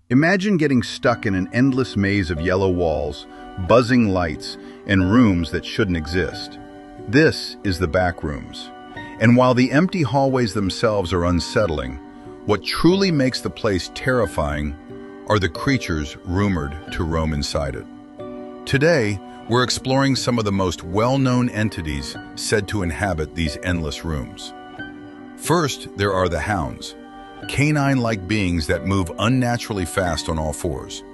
Imagine getting stuck in an endless maze of yellow walls, buzzing lights, and rooms that shouldn't exist. This is the Backrooms. And while the empty hallways themselves are unsettling, what truly makes the place terrifying are the creatures rumored to roam inside it. Today, we're exploring some of the most well-known entities said to inhabit these endless rooms. First, there are the hounds, canine-like beings that move unnaturally fast on all fours.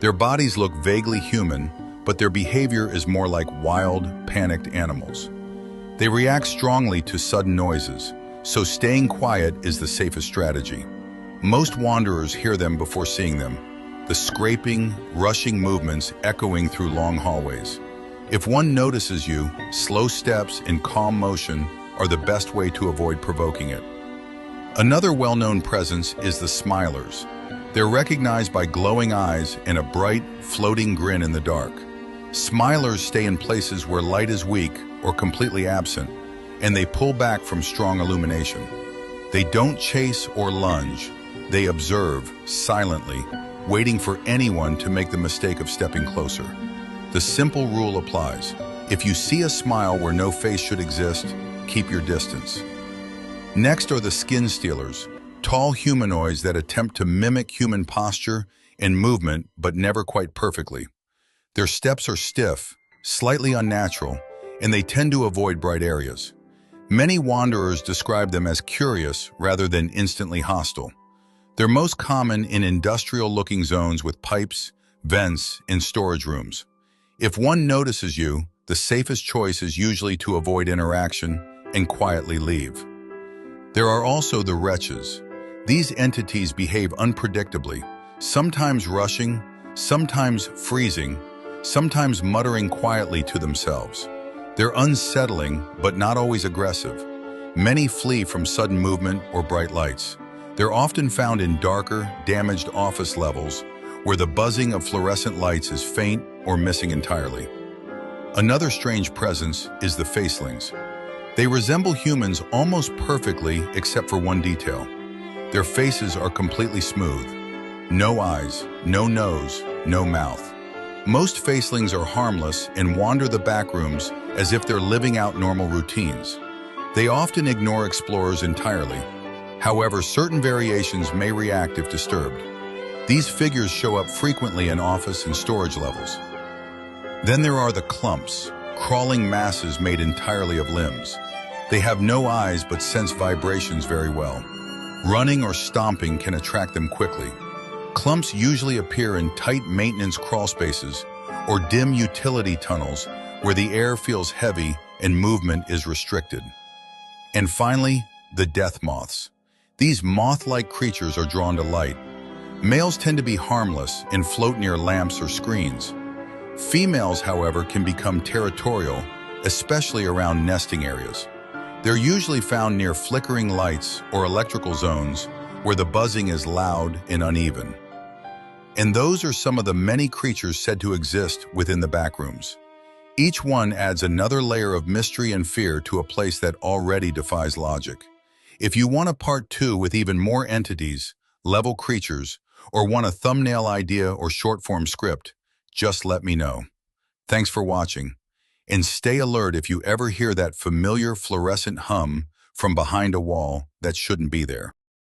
Their bodies look vaguely human, but their behavior is more like wild, panicked animals. They react strongly to sudden noises, so staying quiet is the safest strategy. Most wanderers hear them before seeing them, the scraping, rushing movements echoing through long hallways. If one notices you, slow steps and calm motion are the best way to avoid provoking it. Another well-known presence is the smilers. They're recognized by glowing eyes and a bright, floating grin in the dark. Smilers stay in places where light is weak or completely absent, and they pull back from strong illumination. They don't chase or lunge. They observe silently, waiting for anyone to make the mistake of stepping closer. The simple rule applies. If you see a smile where no face should exist, keep your distance. Next are the skin stealers, tall humanoids that attempt to mimic human posture and movement, but never quite perfectly. Their steps are stiff, slightly unnatural, and they tend to avoid bright areas. Many wanderers describe them as curious rather than instantly hostile. They're most common in industrial-looking zones with pipes, vents, and storage rooms. If one notices you, the safest choice is usually to avoid interaction and quietly leave. There are also the wretches. These entities behave unpredictably, sometimes rushing, sometimes freezing, sometimes muttering quietly to themselves. They're unsettling, but not always aggressive. Many flee from sudden movement or bright lights. They're often found in darker, damaged office levels where the buzzing of fluorescent lights is faint or missing entirely. Another strange presence is the facelings. They resemble humans almost perfectly except for one detail. Their faces are completely smooth. No eyes, no nose, no mouth. Most facelings are harmless and wander the backrooms as if they're living out normal routines. They often ignore explorers entirely. However, certain variations may react if disturbed. These figures show up frequently in office and storage levels. Then there are the clumps, crawling masses made entirely of limbs. They have no eyes but sense vibrations very well. Running or stomping can attract them quickly. Clumps usually appear in tight maintenance crawl spaces or dim utility tunnels where the air feels heavy and movement is restricted. And finally, the death moths. These moth-like creatures are drawn to light. Males tend to be harmless and float near lamps or screens. Females, however, can become territorial, especially around nesting areas. They're usually found near flickering lights or electrical zones where the buzzing is loud and uneven. And those are some of the many creatures said to exist within the backrooms. Each one adds another layer of mystery and fear to a place that already defies logic. If you want a part 2 with even more entities, level creatures, or want a thumbnail idea or short-form script, just let me know. Thanks for watching. And stay alert if you ever hear that familiar fluorescent hum from behind a wall that shouldn't be there.